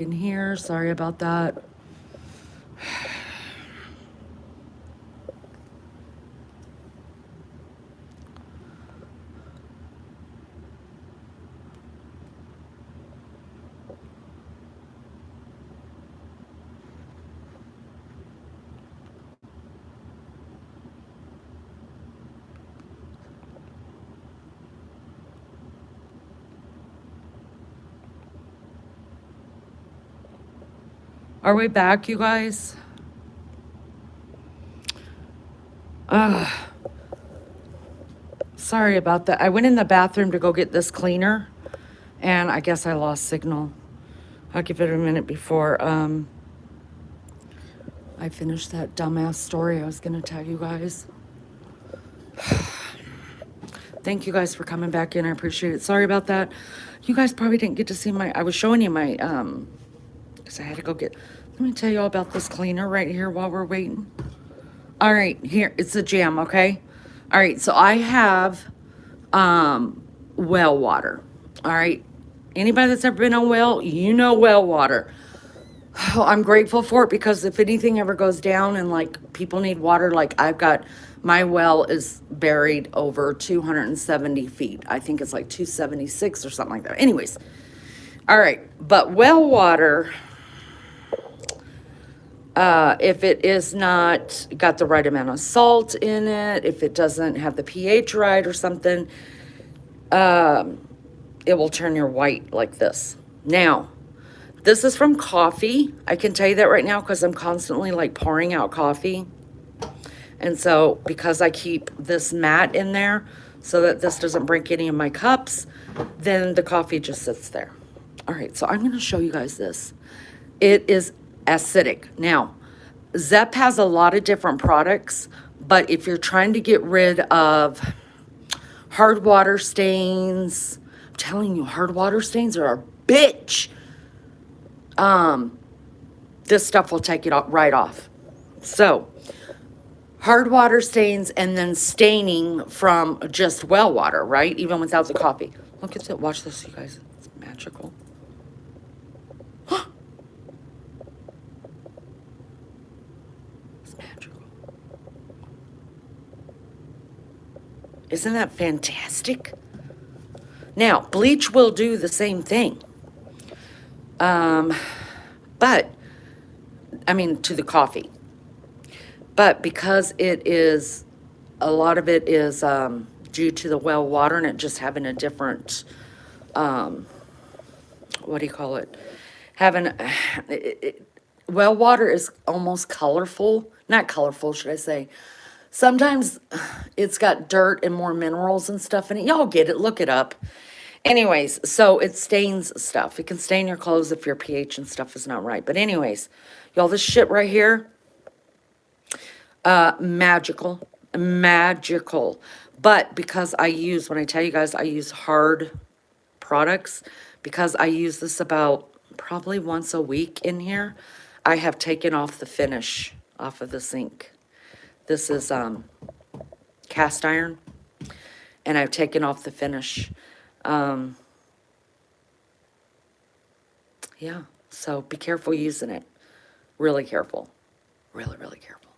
in here. Sorry about that. Are we back, you guys? Sorry about that. I went in the bathroom to go get this cleaner, and I guess I lost signal. I'll give it a minute before I finish that dumbass story I was going to tell you guys. Thank you guys for coming back in. I appreciate it. Sorry about that. You guys probably didn't get to see I was showing you my, because I had to go get, let me tell you all about this cleaner right here while we're waiting. All right, here, it's a jam, okay? All right, so I have well water. All right, anybody that's ever been on well, you know well water. Oh, I'm grateful for it because if anything ever goes down and like people need water, like I've got my well is buried over 270 feet. I think it's like 276 or something like that. Anyways, all right, but well water, if it is not got the right amount of salt in it, if it doesn't have the pH right or something, it will turn your white like this. Now, this is from coffee. I can tell you that right now because I'm constantly like pouring out coffee. And so because I keep this mat in there so that this doesn't break any of my cups, then the coffee just sits there. All right, so I'm going to show you guys this. It is acidic. Now, Zepp has a lot of different products, but if you're trying to get rid of hard water stains, I'm telling you, hard water stains are a bitch. This stuff will take it right off. So, hard water stains and then staining from just well water, right? Even without the coffee. Look at it. Watch this, you guys. It's magical. It's magical. Isn't that fantastic? Now, bleach will do the same thing. But, I mean, to the coffee. But because it is, a lot of it is due to the well water and it just having a different, what do you call it? Having, well water is almost colorful. Not colorful, should I say. Sometimes it's got dirt and more minerals and stuff in it. Y'all get it. Look it up. Anyways, so it stains stuff. It can stain your clothes if your pH and stuff is not right. But anyways, y'all, this shit right here, magical, magical. But because I use, when I tell you guys I use hard products, because I use this about probably once a week in here, I have taken off the finish off of the sink. This is cast iron, and I've taken off the finish. Yeah, so be careful using it. Really careful. Really, really careful.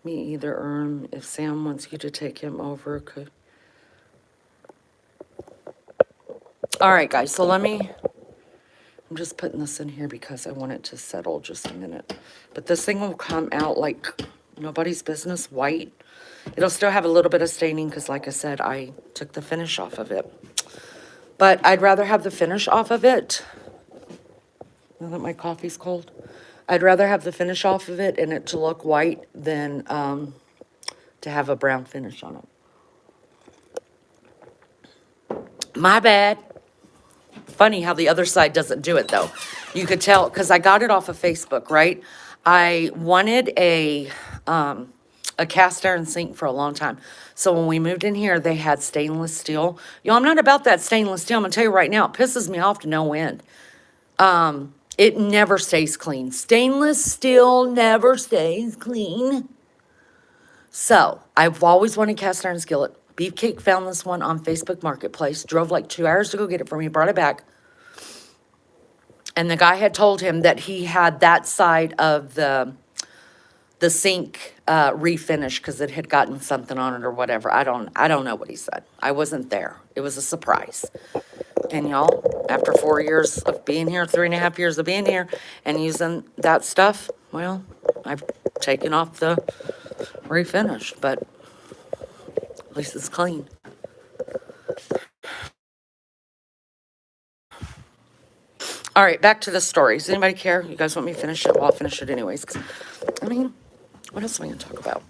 Me either, if Sam wants you to take him over, could. All right, guys, so I'm just putting this in here because I want it to settle just a minute. But this thing will come out like nobody's business, white. It'll still have a little bit of staining because, like I said, I took the finish off of it. But I'd rather have the finish off of it. Now that my coffee's cold. I'd rather have the finish off of it and it to look white than to have a brown finish on it. My bad. Funny how the other side doesn't do it, though. You could tell, because I got it off of Facebook, right? I wanted a cast iron sink for a long time. So when we moved in here, they had stainless steel. Yo, I'm not about that stainless steel. I'm going to tell you right now, it pisses me off to no end. It never stays clean. Stainless steel never stays clean. So, I've always wanted cast iron skillet. Beefcake found this one on Facebook Marketplace, drove like 2 hours to go get it for me, brought it back. And the guy had told him that he had that side of the sink refinished because it had gotten something on it or whatever. I don't know what he said. I wasn't there. It was a surprise. And y'all, after 4 years of being here, 3.5 years of being here and using that stuff, well, I've taken off the refinished, but at least it's clean. All right, back to the story. Does anybody care? You guys want me to finish it? Well, I'll finish it anyways. I mean, what else am I going to talk about?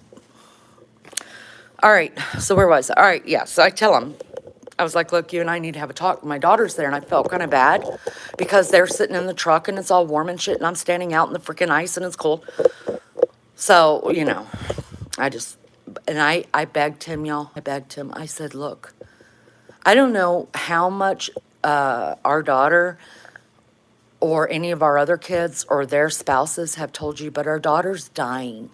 All right, so where was I? All right, yeah, so I tell him, I was like, look, you and I need to have a talk. My daughter's there, and I felt kind of bad because they're sitting in the truck, and it's all warm and shit, and I'm standing out in the freaking ice, and it's cold. So, you know, I begged him, y'all. I begged him. I said, look, I don't know how much our daughter or any of our other kids or their spouses have told you, but our daughter's dying.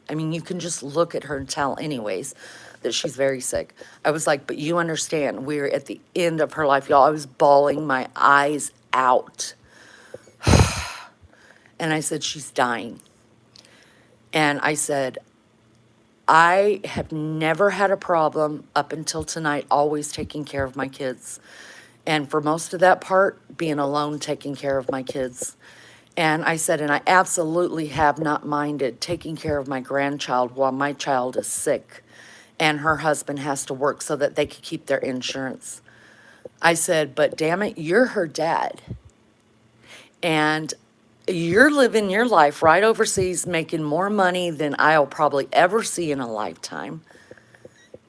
I mean, you can just look at her and tell anyways that she's very sick. I was like, but you understand, we're at the end of her life, y'all. I was bawling my eyes out. And I said, she's dying. And I said, I have never had a problem up until tonight, always taking care of my kids. And for most of that part, being alone, taking care of my kids. And I said, and I absolutely have not minded taking care of my grandchild while my child is sick and her husband has to work so that they could keep their insurance. I said, but damn it, you're her dad. And you're living your life right overseas, making more money than I'll probably ever see in a lifetime.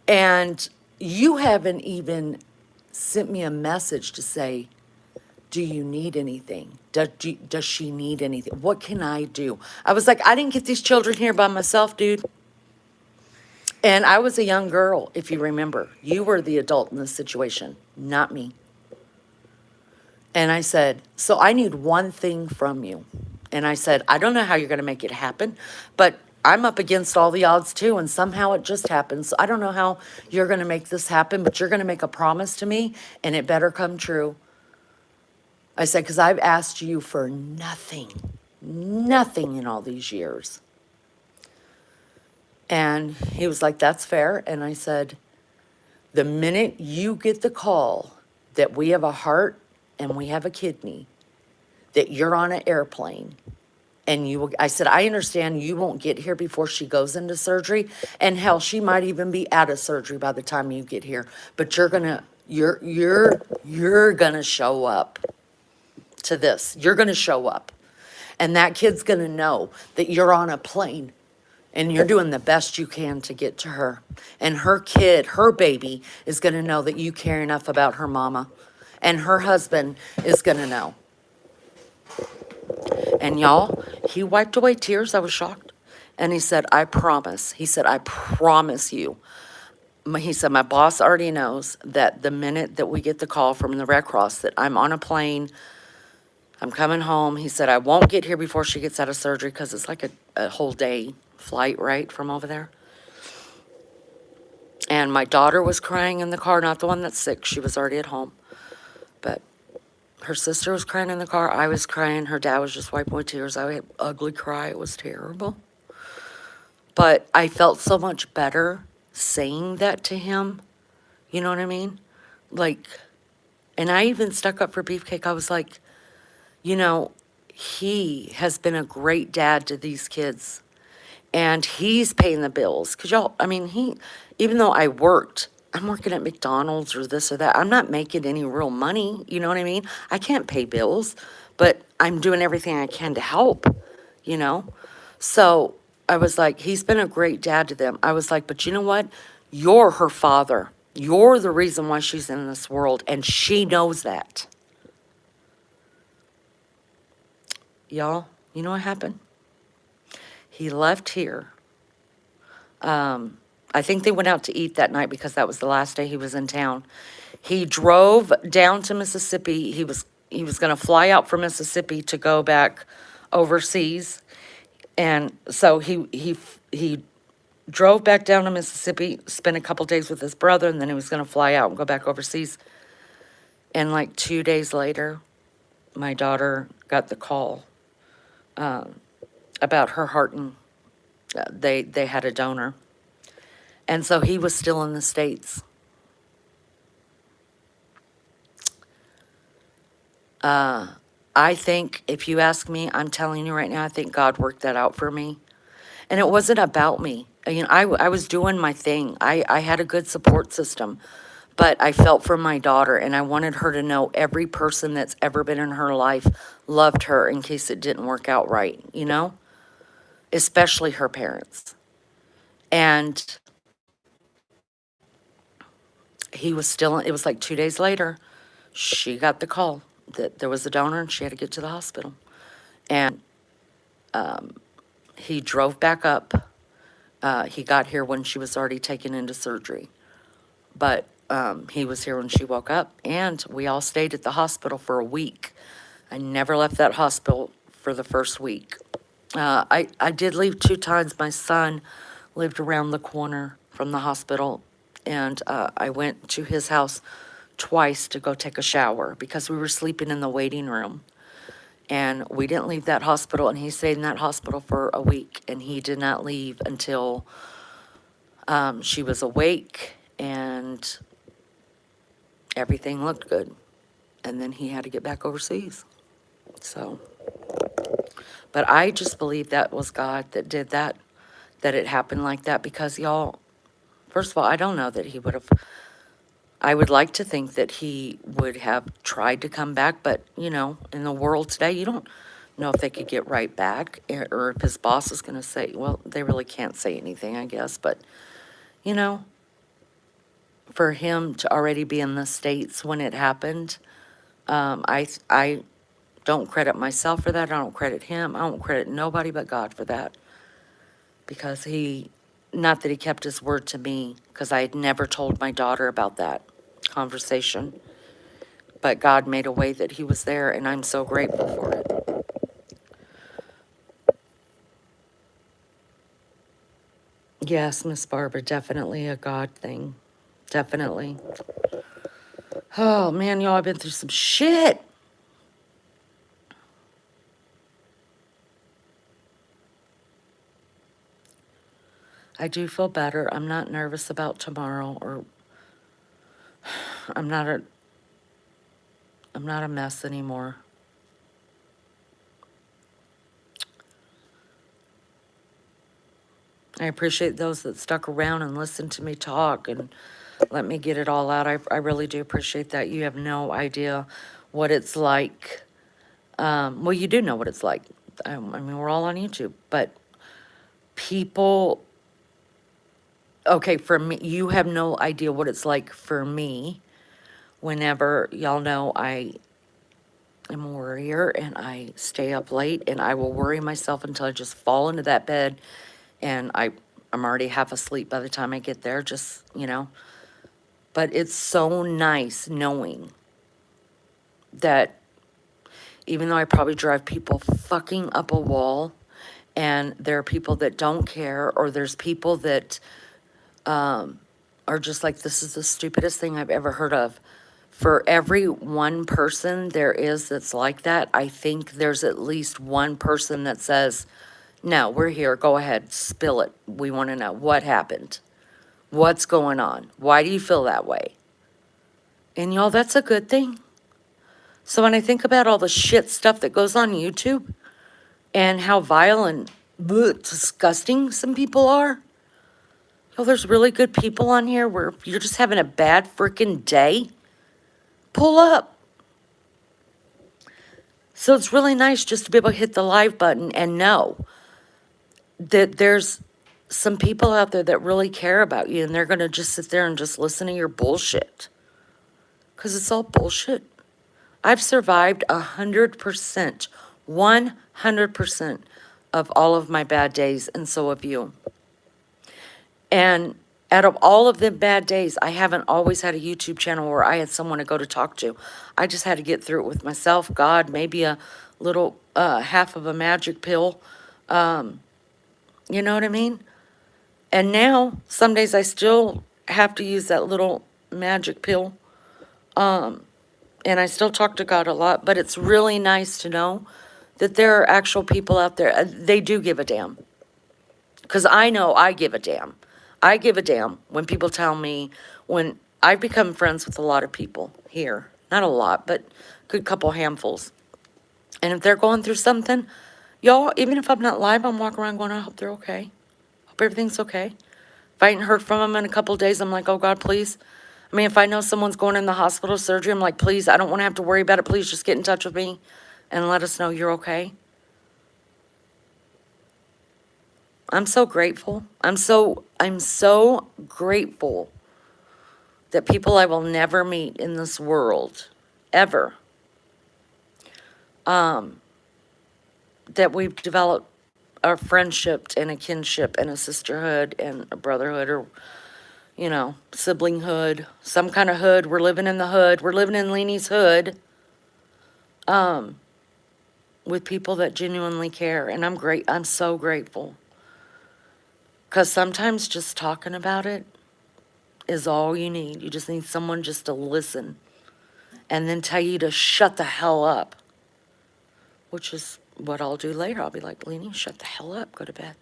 And you haven't even sent me a message to say, do you need anything? Does she need anything? What can I do? I was like, I didn't get these children here by myself, dude. And I was a young girl, if you remember. You were the adult in this situation, not me. And I said, so I need one thing from you. And I said, I don't know how you're going to make it happen, but I'm up against all the odds too, and somehow it just happens. So I don't know how you're going to make this happen, but you're going to make a promise to me, and it better come true. I said, because I've asked you for nothing in all these years. And he was like, that's fair. And I said, the minute you get the call that we have a heart and we have a kidney, that you're on an airplane, and you will, I said, I understand you won't get here before she goes into surgery. And hell, she might even be out of surgery by the time you get here. But you're gonna show up to this. You're gonna show up. And that kid's gonna know that you're on a plane and you're doing the best you can to get to her. And her kid, her baby, is gonna know that you care enough about her mama. And her husband is gonna know. And y'all, he wiped away tears. I was shocked. And he said, I promise. He said, I promise you. He said, my boss already knows that the minute that we get the call from the Red Cross that I'm on a plane, I'm coming home. He said, I won't get here before she gets out of surgery because it's like a whole day flight, right, from over there. And my daughter was crying in the car, not the one that's sick. She was already at home. But her sister was crying in the car. I was crying. Her dad was just wiping away tears. I had an ugly cry. It was terrible. But I felt so much better saying that to him. You know what I mean? Like, and I even stuck up for Beefcake. I was like, you know, he has been a great dad to these kids. And he's paying the bills. Because y'all, I mean, even though I'm working at McDonald's or this or that. I'm not making any real money. You know what I mean? I can't pay bills, but I'm doing everything I can to help, you know? So I was like, he's been a great dad to them. I was like, but you know what? You're her father. You're the reason why she's in this world, and she knows that. Y'all, you know what happened? He left here. I think they went out to eat that night because that was the last day he was in town. He drove down to Mississippi. He was going to fly out from Mississippi to go back overseas. And so he drove back down to Mississippi, spent a couple days with his brother, and then he was going to fly out and go back overseas. And like 2 days later, my daughter got the call about her heart, and they had a donor. And so he was still in the States. I think, if you ask me, I'm telling you right now, I think God worked that out for me. And it wasn't about me. You know, I was doing my thing. I had a good support system. But I felt for my daughter, and I wanted her to know every person that's ever been in her life loved her in case it didn't work out right, you know? Especially her parents. And he was still, it was like 2 days later, she got the call that there was a donor and she had to get to the hospital. And he drove back up. He got here when she was already taken into surgery. But he was here when she woke up, and we all stayed at the hospital for a week. I never left that hospital for the first week. I did leave 2 times. My son lived around the corner from the hospital, and I went to his house twice to go take a shower because we were sleeping in the waiting room. And we didn't leave that hospital, and he stayed in that hospital for a week, and he did not leave until she was awake and everything looked good. And then he had to get back overseas. So, but I just believe that was God that did that it happened like that, because y'all, first of all, I don't know that he would have, I would like to think that he would have tried to come back, but, you know, in the world today, you don't know if they could get right back, or if his boss is going to say, well, they really can't say anything, I guess, but, you know, for him to already be in the States when it happened, I don't credit myself for that. I don't credit him. I don't credit nobody but God for that. Because he, not that he kept his word to me, because I had never told my daughter about that conversation. But God made a way that he was there, and I'm so grateful for it. Yes, Miss Barbara, definitely a God thing. Definitely. Oh, man, y'all, I've been through some shit. I do feel better. I'm not nervous about tomorrow, or I'm not a mess anymore. I appreciate those that stuck around and listened to me talk and let me get it all out. I really do appreciate that. You have no idea what it's like. Well, you do know what it's like. I mean, we're all on YouTube, but people, okay, for me, you have no idea what it's like for me whenever, y'all know I am a worrier and I stay up late, and I will worry myself until I just fall into that bed, and I'm already half asleep by the time I get there, just, you know. But it's so nice knowing that even though I probably drive people fucking up a wall, and there are people that don't care, or there's people that are just like, this is the stupidest thing I've ever heard of. For every one person there is that's like that, I think there's at least one person that says, no, we're here, go ahead, spill it. We want to know what happened. What's going on? Why do you feel that way? And y'all, that's a good thing. So when I think about all the shit stuff that goes on YouTube and how vile and disgusting some people are, y'all, there's really good people on here where if you're just having a bad freaking day, pull up. So it's really nice just to be able to hit the live button and know that there's some people out there that really care about you, and they're going to just sit there and just listen to your bullshit. Because it's all bullshit. I've survived 100%, 100% of all of my bad days, and so have you. And out of all of the bad days, I haven't always had a YouTube channel where I had someone to go to talk to. I just had to get through it with myself, God, maybe a little half of a magic pill. You know what I mean? And now, some days I still have to use that little magic pill. And I still talk to God a lot, but it's really nice to know that there are actual people out there. They do give a damn. Because I know I give a damn. I give a damn when people tell me, when I've become friends with a lot of people here. Not a lot, but a good couple handfuls. And if they're going through something, y'all, even if I'm not live, I'm walking around going, I hope they're okay. Hope everything's okay. If I ain't heard from them in a couple of days, I'm like, oh God, please. I mean, if I know someone's going in the hospital surgery, I'm like, please, I don't want to have to worry about it. Please just get in touch with me and let us know you're okay. I'm so grateful. I'm so grateful that people I will never meet in this world, ever, that we've developed a friendship and a kinship and a sisterhood and a brotherhood, or, you know, siblinghood, some kind of hood. We're living in the hood. We're living in Lene's hood, with people that genuinely care. And I'm so grateful. Because sometimes just talking about it is all you need. You just need someone just to listen and then tell you to shut the hell up, which is what I'll do later. I'll be like, Lene, shut the hell up. Go to bed.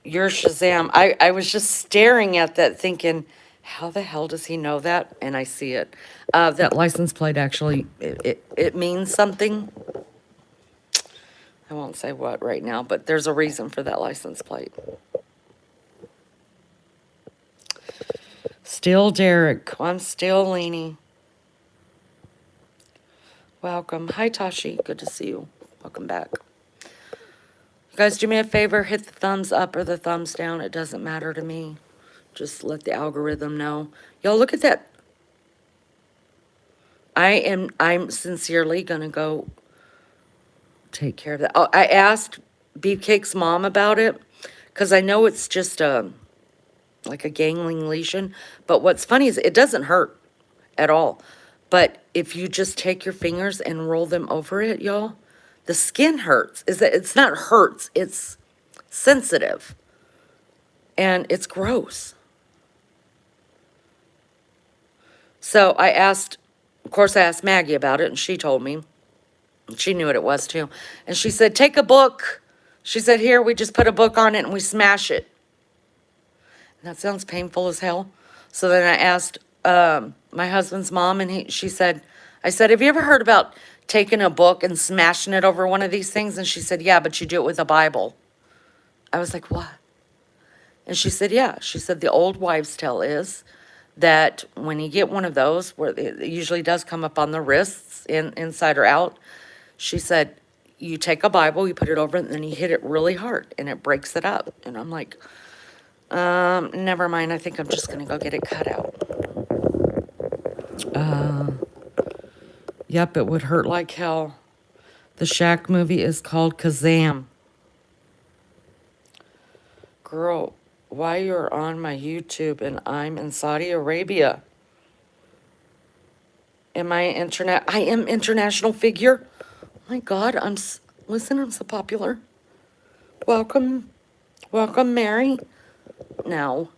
Your Shazam. I was just staring at that thinking, how the hell does he know that? And I see it. That license plate actually, it means something. I won't say what right now, but there's a reason for that license plate. Still Derek. I'm still Lene. Welcome. Hi, Tashi. Good to see you. Welcome back. You guys, do me a favor. Hit the thumbs up or the thumbs down. It doesn't matter to me. Just let the algorithm know. Y'all, look at that. I'm sincerely going to go take care of that. Oh, I asked Beefcake's mom about it because I know it's just like a gangling lesion. But what's funny is it doesn't hurt at all. But if you just take your fingers and roll them over it, y'all, the skin hurts. It's not hurts, it's sensitive. And it's gross. So I asked, of course I asked Maggie about it, and she told me. She knew what it was too. And she said, take a book. She said, here, we just put a book on it and we smash it. And that sounds painful as hell. So then I asked my husband's mom, and she said, I said, have you ever heard about taking a book and smashing it over one of these things? And she said, yeah, but you do it with a Bible. I was like, what? And she said, yeah. She said, the old wives' tale is that when you get one of those, where it usually does come up on the wrists, inside or out, she said, you take a Bible, you put it over it, and then you hit it really hard, and it breaks it up. And I'm like, never mind. I think I'm just going to go get it cut out. Yep, it would hurt like hell. The Shaq movie is called Kazam. Girl, why you're on my YouTube and I'm in Saudi Arabia? Am I internet? I am international figure. Oh my God, listen, I'm so popular. Welcome, Mary. No,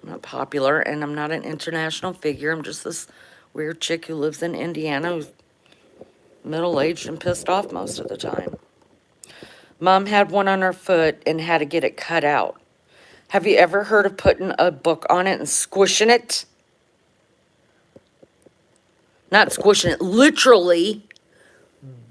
I'm not popular, and I'm not an international figure. I'm just this weird chick who lives in Indiana, who's middle-aged and pissed off most of the time. Mom had one on her foot and had to get it cut out. Have you ever heard of putting a book on it and squishing it? Not squishing it, literally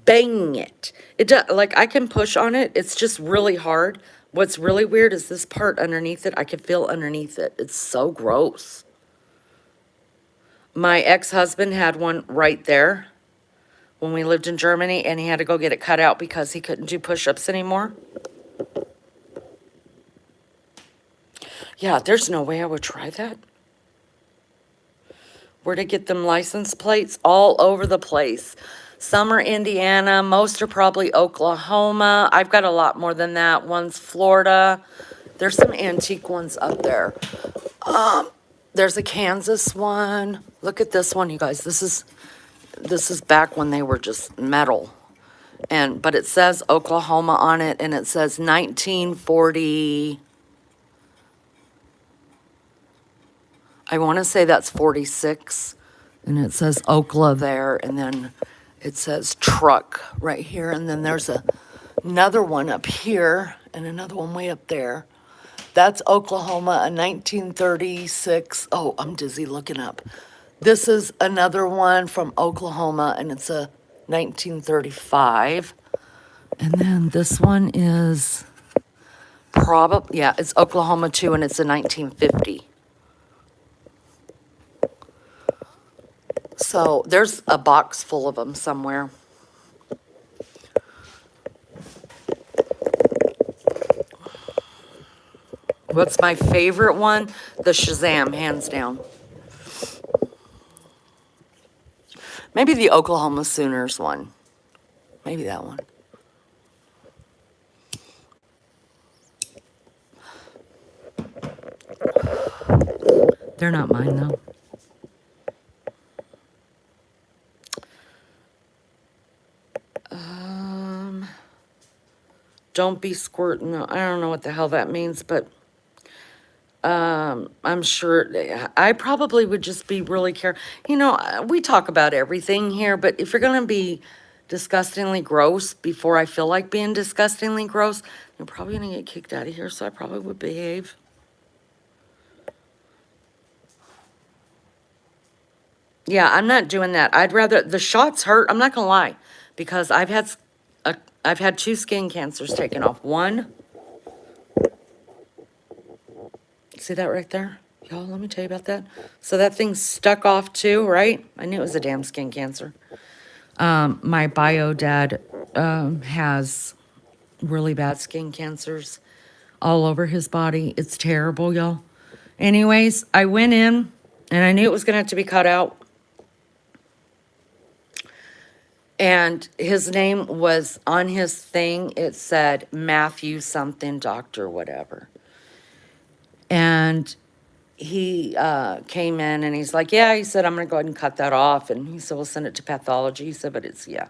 banging it. It does, like, I can push on it. It's just really hard. What's really weird is this part underneath it. I can feel underneath it. It's so gross. My ex-husband had one right there when we lived in Germany, and he had to go get it cut out because he couldn't do push-ups anymore. Yeah, there's no way I would try that. Where to get them license plates? All over the place. Some are Indiana. Most are probably Oklahoma. I've got a lot more than that. One's Florida. There's some antique ones up there. There's a Kansas one. Look at this one, you guys. This is back when they were just metal. But it says Oklahoma on it, and it says 1940. I want to say that's 46. And it says Okla there, and then it says truck right here. And then there's another one up here and another one way up there. That's Oklahoma, a 1936. Oh, I'm dizzy looking up. This is another one from Oklahoma, and it's a 1935. And then this one is probably, yeah, it's Oklahoma too, and it's a 1950. So there's a box full of them somewhere. What's my favorite one? The Shazam, hands down. Maybe the Oklahoma Sooners one. Maybe that one. They're not mine, though. Don't be squirting. I don't know what the hell that means, but I'm sure I probably would just be really careful. You know, we talk about everything here, but if you're going to be disgustingly gross before I feel like being disgustingly gross, you're probably going to get kicked out of here, so I probably would behave. Yeah, I'm not doing that. I'd rather, the shots hurt, I'm not going to lie, because I've had 2 skin cancers taken off. One, see that right there? Y'all, let me tell you about that. So that thing stuck off too, right? I knew it was a damn skin cancer. My bio dad has really bad skin cancers all over his body. It's terrible, y'all. Anyways, I went in and I knew it was going to have to be cut out. And his name was on his thing. It said Matthew something, doctor, whatever. And he came in and he's like, yeah, he said, I'm going to go ahead and cut that off. And he said, we'll send it to pathology. He said, but it's, yeah,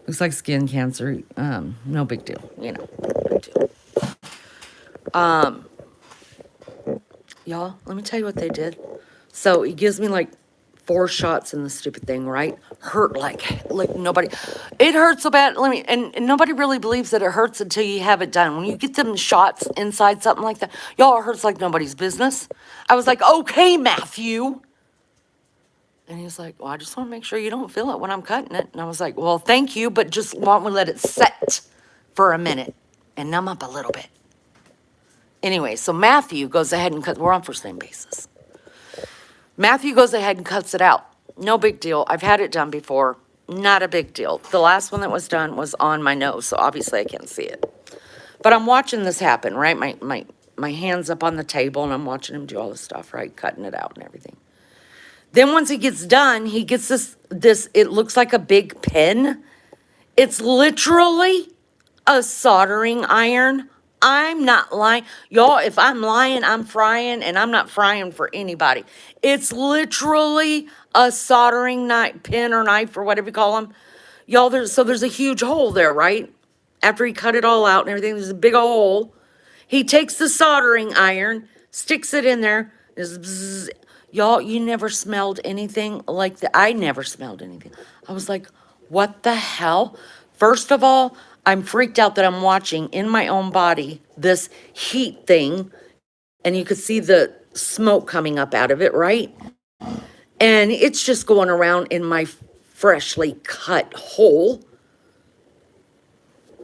looks like skin cancer. No big deal, you know, no big deal. Y'all, let me tell you what they did. So he gives me like 4 shots in the stupid thing, right? Hurt like nobody. It hurts so bad. And nobody really believes that it hurts until you have it done. When you get them shots inside something like that, y'all, it hurts like nobody's business. I was like, okay, Matthew. And he's like, well, I just want to make sure you don't feel it when I'm cutting it. And I was like, well, thank you, but just want to let it set for a minute and numb up a little bit. Anyway, so Matthew goes ahead and cuts. We're on first name basis. Matthew goes ahead and cuts it out. No big deal. I've had it done before. Not a big deal. The last one that was done was on my nose, so obviously I can't see it. But I'm watching this happen, right? My hand's up on the table, and I'm watching him do all this stuff, right? Cutting it out and everything. Then once he gets done, he gets this, it looks like a big pin. It's literally a soldering iron. I'm not lying. Y'all, if I'm lying, I'm frying, and I'm not frying for anybody. It's literally a soldering knife, pin or knife or whatever you call them. Y'all, there's a huge hole there, right? After he cut it all out and everything, there's a big hole. He takes the soldering iron, sticks it in there. Y'all, you never smelled anything like that. I never smelled anything. I was like, what the hell? First of all, I'm freaked out that I'm watching in my own body this heat thing, and you could see the smoke coming up out of it, right? And it's just going around in my freshly cut hole.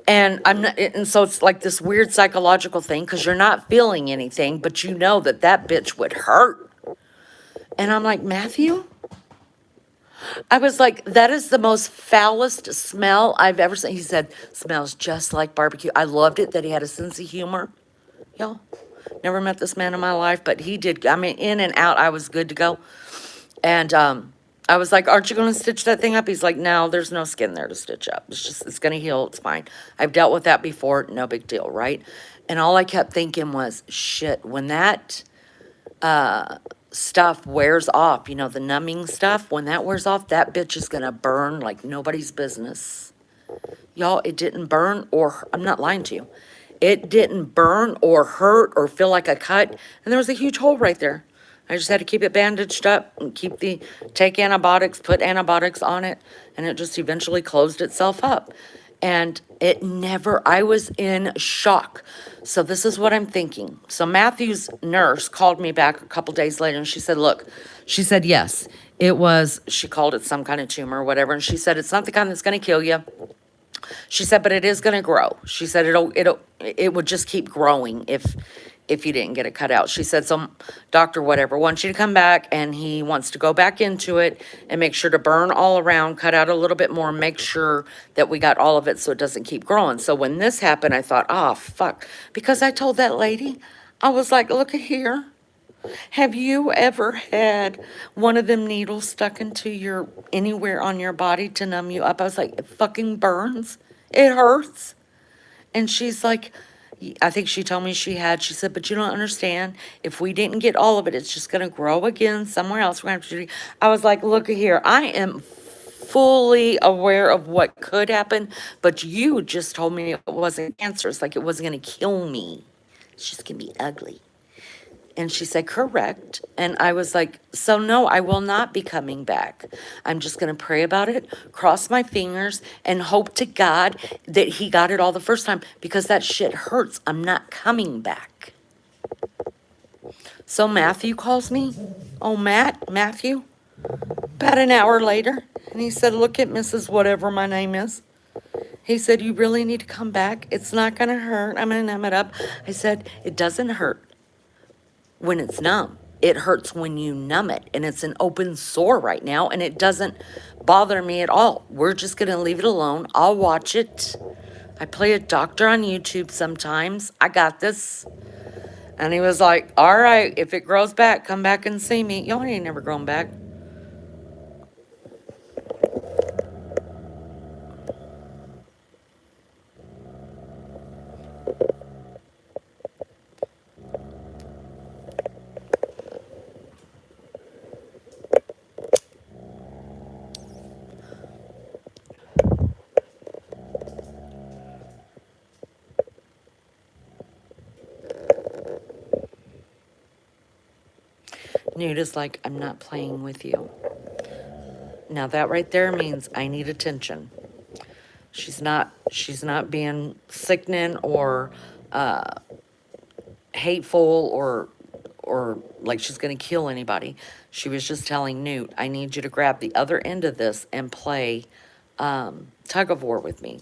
And so it's like this weird psychological thing because you're not feeling anything, but you know that bitch would hurt. And I'm like, Matthew? I was like, that is the most foulest smell I've ever seen. He said, smells just like barbecue. I loved it that he had a sense of humor. Y'all, never met this man in my life, but he did. I mean, in and out, I was good to go. And I was like, aren't you going to stitch that thing up? He's like, no, there's no skin there to stitch up. It's going to heal. It's fine. I've dealt with that before. No big deal, right? And all I kept thinking was, shit, when that stuff wears off, you know, the numbing stuff, when that wears off, that bitch is gonna burn like nobody's business. Y'all, it didn't burn or, I'm not lying to you. It didn't burn or hurt or feel like a cut. And there was a huge hole right there. I just had to keep it bandaged up and take antibiotics, put antibiotics on it, and it just eventually closed itself up. And it never, I was in shock. So this is what I'm thinking. So Matthew's nurse called me back a couple days later and she said, look, she said, yes, it was, she called it some kind of tumor or whatever. And she said, it's not the kind that's going to kill you. She said, but it is going to grow. She said it would just keep growing if you didn't get it cut out. She said some doctor, whatever, wants you to come back and he wants to go back into it and make sure to burn all around, cut out a little bit more, make sure that we got all of it so it doesn't keep growing. So when this happened, I thought, oh, fuck. Because I told that lady, I was like, look at here. Have you ever had one of them needles stuck into anywhere on your body to numb you up? I was like, it fucking burns. It hurts. And she's like, I think she told me she said, but you don't understand. If we didn't get all of it, it's just going to grow again somewhere else. We're gonna have to do. I was like, look at here. I am fully aware of what could happen, but you just told me it wasn't cancerous, like it wasn't going to kill me. It's just going to be ugly. And she said, correct. And I was like, so no, I will not be coming back. I'm just going to pray about it, cross my fingers, and hope to God that he got it all the first time because that shit hurts. I'm not coming back. So Matthew calls me. Oh, Matthew, about an hour later. And he said, look at Mrs. Whatever my name is. He said, you really need to come back. It's not going to hurt. I'm going to numb it up. I said, it doesn't hurt when it's numb. It hurts when you numb it, and it's an open sore right now, and it doesn't bother me at all. We're just going to leave it alone. I'll watch it. I play a doctor on YouTube sometimes. I got this. And he was like, all right, if it grows back, come back and see me. Y'all ain't never grown back. Newt is like, I'm not playing with you. Now that right there means I need attention. She's not being sickening or hateful or like she's going to kill anybody. She was just telling Newt, I need you to grab the other end of this and play tug of war with me.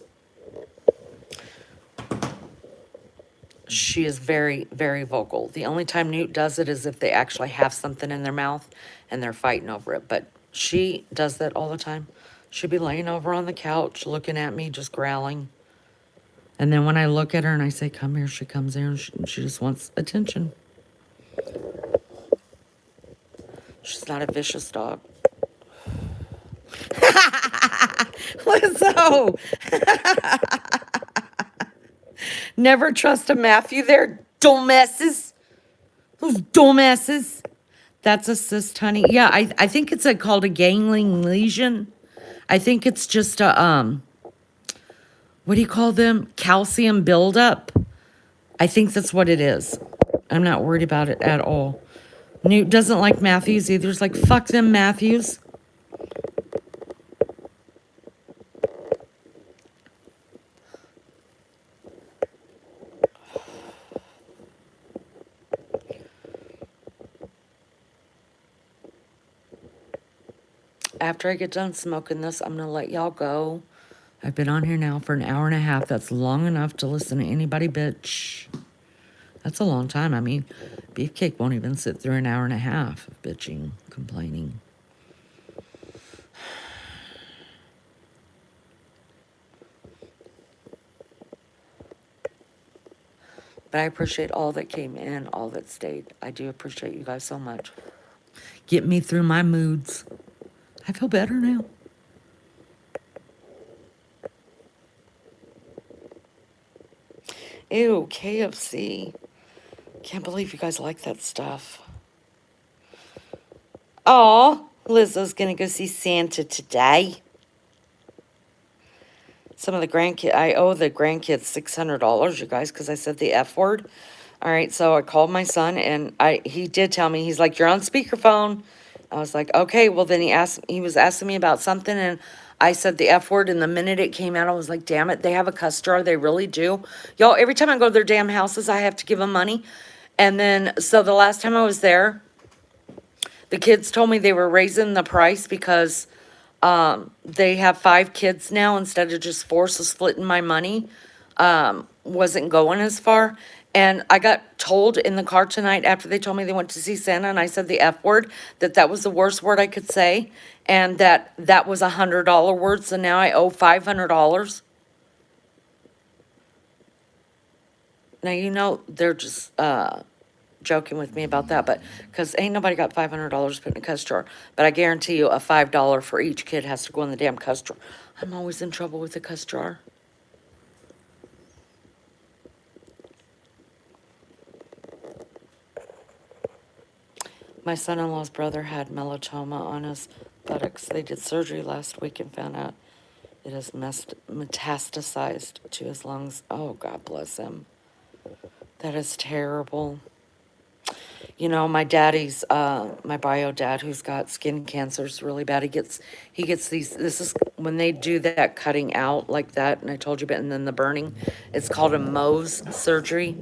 She is very, very vocal. The only time Newt does it is if they actually have something in their mouth and they're fighting over it. But she does that all the time. She'll be laying over on the couch looking at me, just growling. And then when I look at her and I say, come here, she comes there and she just wants attention. She's not a vicious dog. Lizzo! Never trust a Matthew there, dumbasses. Those dumbasses. That's a cyst, honey. Yeah, I think it's called a gangling lesion. I think it's just a, what do you call them? Calcium buildup. I think that's what it is. I'm not worried about it at all. Newt doesn't like Matthews either. He's like, fuck them Matthews. After I get done smoking this, I'm going to let y'all go. I've been on here now for an hour and a half. That's long enough to listen to anybody bitch. That's a long time. I mean, Beefcake won't even sit through an hour and a half of bitching, complaining. But I appreciate all that came in, all that stayed. I do appreciate you guys so much. Get me through my moods. I feel better now. Ew, KFC. Can't believe you guys like that stuff. Oh, Lizzo's gonna go see Santa today. Some of the grandkids, I owe the grandkids $600, you guys, because I said the F word. All right, so I called my son, and he did tell me, he's like, you're on speakerphone. I was like, okay. Well, then he was asking me about something, and I said the F word, and the minute it came out, I was like, damn it, they have a cuss jar, they really do. Y'all, every time I go to their damn houses, I have to give them money. And then, so the last time I was there, the kids told me they were raising the price because they have 5 kids now instead of just 4, so splitting my money wasn't going as far. And I got told in the car tonight after they told me they went to see Santa, and I said the F word, that was the worst word I could say, and that was $100 word, so now I owe $500. Now, you know, they're just joking with me about that, but because ain't nobody got $500 put in a cuss jar. But I guarantee you, a $5 for each kid has to go in the damn cuss jar. I'm always in trouble with the cuss jar. My son-in-law's brother had melanoma on his buttocks. They did surgery last week and found out it has metastasized to his lungs. Oh, God bless him. That is terrible. You know, my daddy's, my bio dad, who's got skin cancers really bad. He gets these, this is when they do that cutting out like that, and I told you about, and then the burning, it's called a Mohs surgery.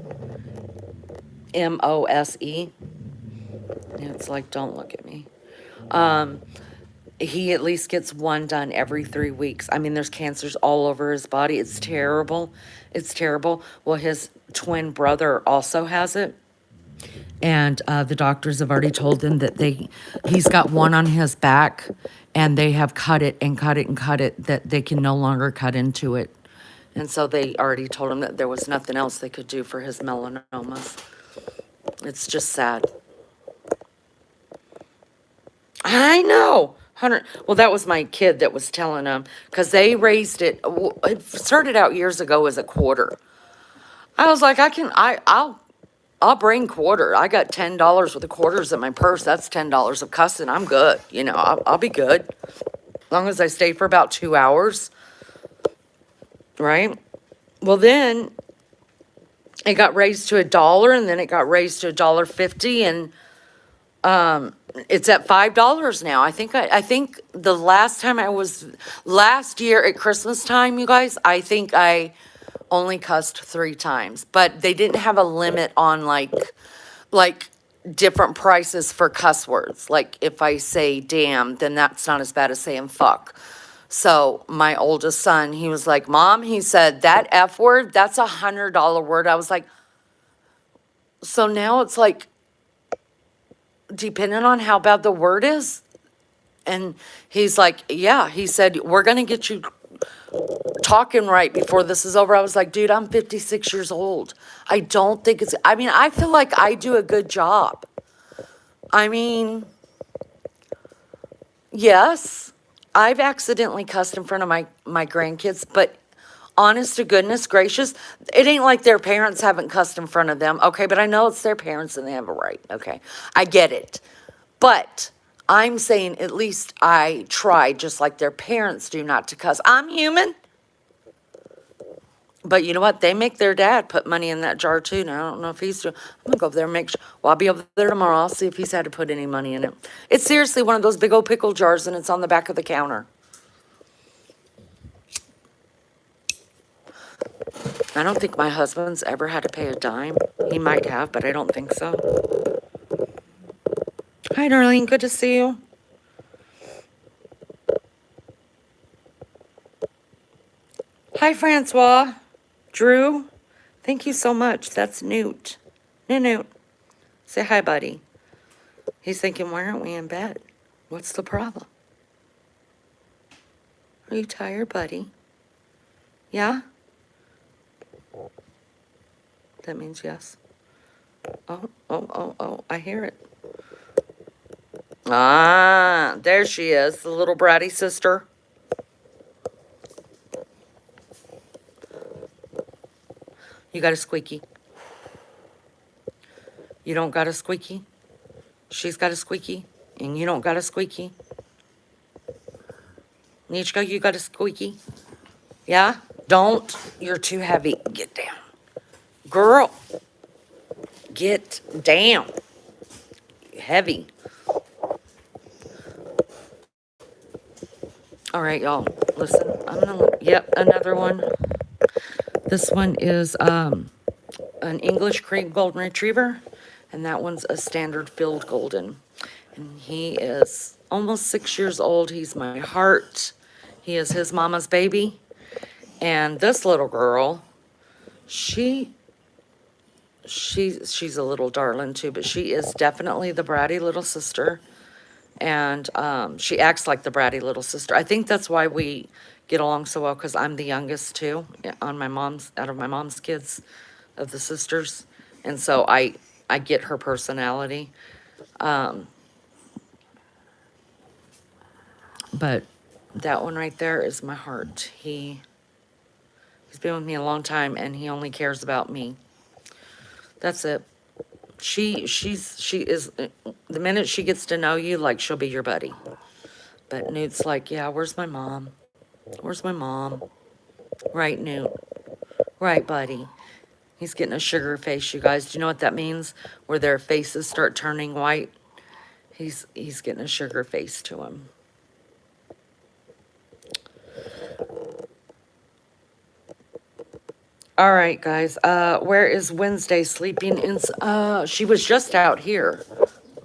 Mose. And it's like, don't look at me. He at least gets one done every 3 weeks. I mean, there's cancers all over his body. It's terrible. It's terrible. Well, his twin brother also has it. And the doctors have already told him that he's got one on his back, and they have cut it and cut it and cut it, that they can no longer cut into it. And so they already told him that there was nothing else they could do for his melanomas. It's just sad. I know. 100. Well, that was my kid that was telling them, because they raised it. It started out years ago as a quarter. I was like, I'll bring quarter. I got $10 worth of quarters in my purse. That's $10 of cussing. I'm good. You know, I'll be good. As long as I stay for about 2 hours. Right? Well, then it got raised to $1, and then it got raised to $1.50, and it's at $5 now. I think the last time last year at Christmas time, you guys, I think I only cussed 3 times, but they didn't have a limit on like different prices for cuss words. Like if I say damn, then that's not as bad as saying fuck. So my oldest son, he was like, Mom, he said, that F word, that's $100 word. I was like, so now it's like, depending on how bad the word is. And he's like, yeah, he said, we're going to get you talking right before this is over. I was like, dude, I'm 56 years old. I don't think I mean, I feel like I do a good job. I mean, yes, I've accidentally cussed in front of my grandkids, but honest to goodness gracious, it ain't like their parents haven't cussed in front of them. Okay, but I know it's their parents and they have a right. Okay, I get it. But I'm saying at least I try, just like their parents do, not to cuss. I'm human. But you know what? They make their dad put money in that jar too. Now, I don't know if he's doing. I'm going to go over there and make sure. Well, I'll be over there tomorrow. I'll see if he's had to put any money in it. It's seriously one of those big old pickle jars, and it's on the back of the counter. I don't think my husband's ever had to pay a dime. He might have, but I don't think so. Hi, Darlene. Good to see you. Hi, Francois. Drew. Thank you so much. That's Newt. Newt. Say hi, buddy. He's thinking, why aren't we in bed? What's the problem? Are you tired, buddy? Yeah? That means yes. Oh, I hear it. Ah, there she is, the little bratty sister. You got a squeaky. You don't got a squeaky? She's got a squeaky? And you don't got a squeaky? Nichka, you got a squeaky? Yeah? Don't. You're too heavy. Get down. Girl, get down. Heavy. All right, y'all. Listen, yep, another one. This one is an English cream golden retriever, and that one's a standard filled golden. And he is almost 6 years old. He's my heart. He is his mama's baby. And this little girl, she's a little darling too, but she is definitely the bratty little sister. And she acts like the bratty little sister. I think that's why we get along so well, because I'm the youngest too, out of my mom's kids, of the sisters. And so I get her personality. But that one right there is my heart. He's been with me a long time, and he only cares about me. That's it. She is, the minute she gets to know you, like, she'll be your buddy. But Newt's like, yeah, where's my mom? Where's my mom? Right, Newt. Right, buddy. He's getting a sugar face, you guys. Do you know what that means? Where their faces start turning white. He's getting a sugar face to him. All right, guys. Where is Wednesday sleeping in? She was just out here.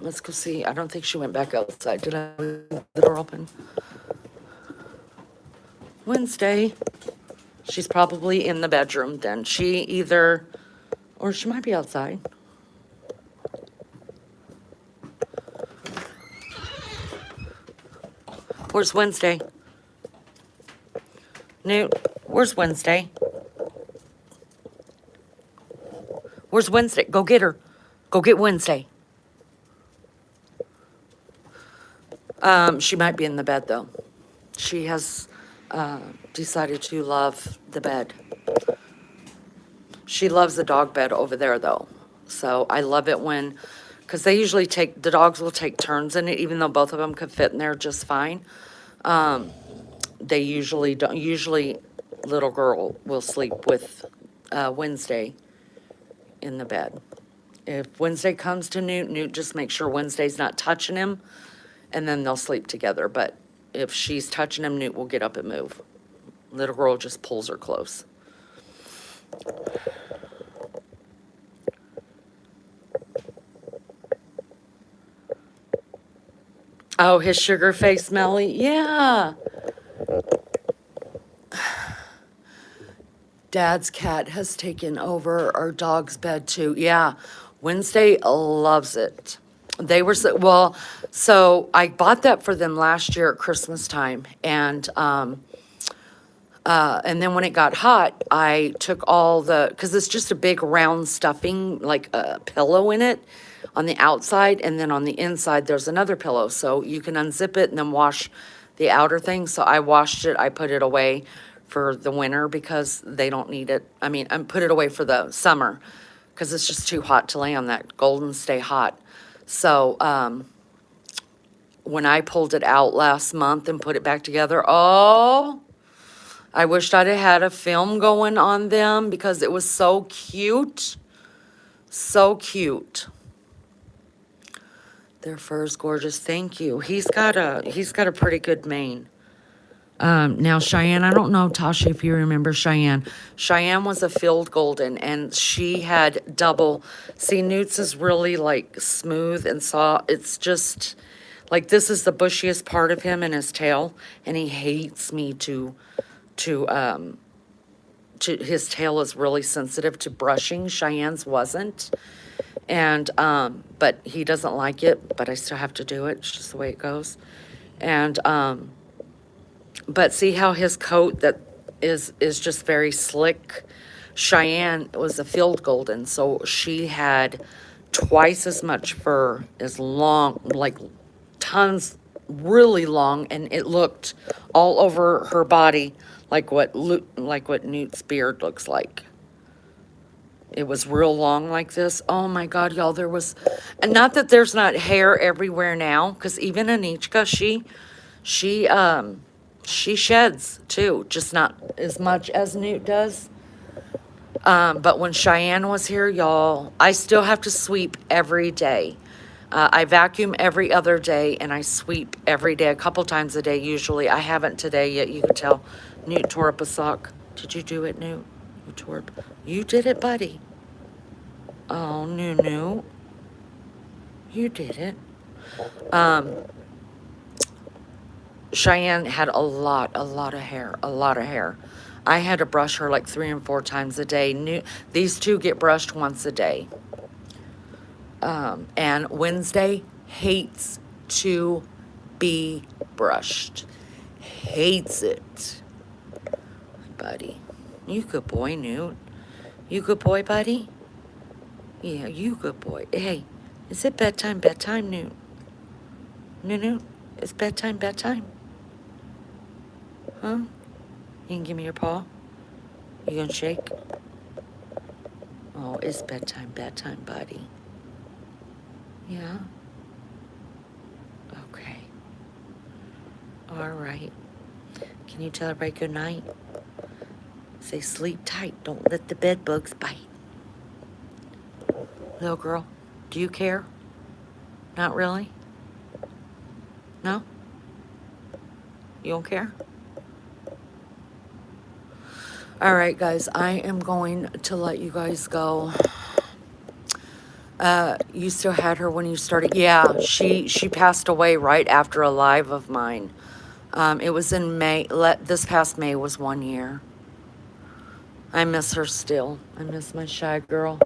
Let's go see. I don't think she went back outside. Did I leave the door open? Wednesday. She's probably in the bedroom then. Or she might be outside. Where's Wednesday? Newt, where's Wednesday? Where's Wednesday? Go get her. Go get Wednesday. She might be in the bed, though. She has decided to love the bed. She loves the dog bed over there, though. So I love it when, because the dogs will take turns in it, even though both of them could fit in there just fine. They usually don't. Usually, little girl will sleep with Wednesday in the bed. If Wednesday comes to Newt just makes sure Wednesday's not touching him, and then they'll sleep together. But if she's touching him, Newt will get up and move. Little girl just pulls her close. Oh, his sugar face, Melly? Yeah. Dad's cat has taken over our dog's bed too. Yeah, Wednesday loves it. So I bought that for them last year at Christmas time, and then when it got hot, I took because it's just a big round stuffing, like a pillow in it on the outside, and then on the inside there's another pillow, so you can unzip it and then wash the outer thing. So I washed it, I put it away for the winter because they don't need it. I mean, I put it away for the summer because it's just too hot to lay on that. Golden stay hot. So when I pulled it out last month and put it back together, oh, I wished I'd have had a film going on them because it was so cute. So cute. Their fur is gorgeous. Thank you. He's got a pretty good mane. Now Cheyenne, I don't know, Tasha, if you remember Cheyenne. Cheyenne was a filled golden, and she had double. See, Newt's is really like smooth and soft. It's just like this is the bushiest part of him in his tail, and he hates me to his tail is really sensitive to brushing. Cheyenne's wasn't. And but he doesn't like it, but I still have to do it. It's just the way it goes. And but see how his coat that is just very slick. Cheyenne was a field golden, so she had twice as much fur, as long, like tons, really long, and it looked all over her body like what Newt's beard looks like. it was real long like this. Oh my God, y'all, there was, and not that there's not hair everywhere now, because even Anichka, she, she sheds too, just not as much as Newt does. But when Cheyenne was here, y'all, I still have to sweep every day. I vacuum every other day, and I sweep every day, a couple times a day usually. I haven't today yet. You can tell Newt tore up a sock. Did you do it, Newt? You tore up. You did it, buddy. Oh, Newt. You did it. Cheyenne had a lot of hair. I had to brush her like 3 and 4 times a day. These two get brushed once a day. And Wednesday hates to be brushed. Hates it. Buddy. You good boy, Newt. You good boy, buddy? Yeah, you good boy. Hey, is it bedtime, Newt? Newt, it's bedtime. Huh? You can give me your paw? You gonna shake? Oh, it's bedtime, buddy. Yeah? Okay. All right. Can you tell everybody good night? Say sleep tight. Don't let the bed bugs bite. Little girl, do you care? Not really? No? You don't care? All right, guys, I am going to let you guys go. You still had her when you started? Yeah, she passed away right after a live of mine. It was in May. This past May was 1 year. I miss her still. I miss my shy girl.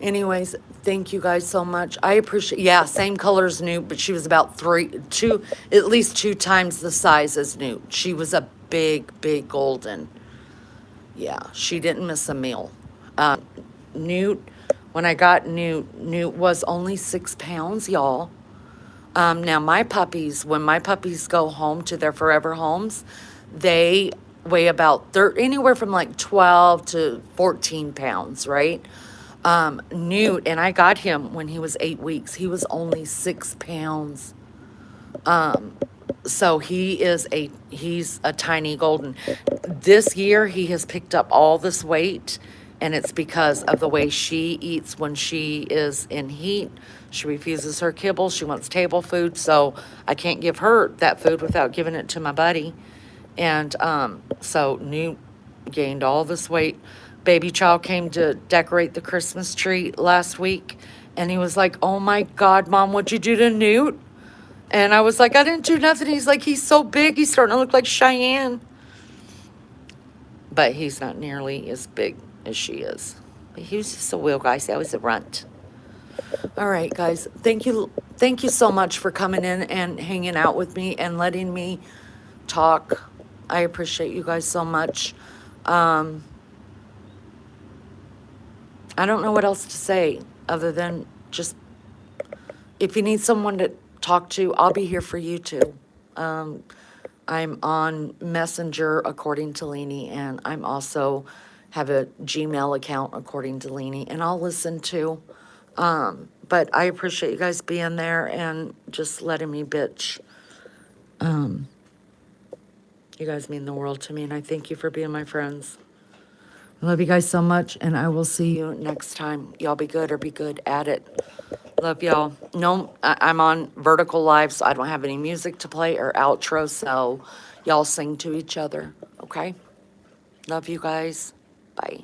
Anyways, thank you guys so much. I appreciate, yeah, same color as Newt, but she was about at least 2 times the size as Newt. She was a big golden. Yeah, she didn't miss a meal. Newt, when I got Newt was only 6 pounds, y'all. Now my puppies, when my puppies go home to their forever homes, they weigh about anywhere from like 12 to 14 pounds, right? Newt, and I got him when he was 8 weeks. He was only 6 pounds. So he's a tiny golden. This year he has picked up all this weight, and it's because of the way she eats when she is in heat. She refuses her kibble. She wants table food, so I can't give her that food without giving it to my buddy. And so Newt gained all this weight. Baby child came to decorate the Christmas tree last week, and he was like, "Oh my God, Mom, what'd you do to Newt?" And I was like, "I didn't do nothing." He's like, "He's so big, he's starting to look like Cheyenne." But he's not nearly as big as she is. But he was just a wheel guy. See, I was a runt. All right, guys. Thank you so much for coming in and hanging out with me and letting me talk. I appreciate you guys so much. I don't know what else to say other than just, if you need someone to talk to, I'll be here for you too. I'm on Messenger according to Lene, and I'm also have a Gmail account according to Lene, and I'll listen too. But I appreciate you guys being there and just letting me bitch. You guys mean the world to me, and I thank you for being my friends. I love you guys so much, and I will see you next time. Y'all be good or be good at it. Love y'all. No, I'm on vertical live, so I don't have any music to play or outro, so y'all sing to each other, okay? Love you guys. Bye.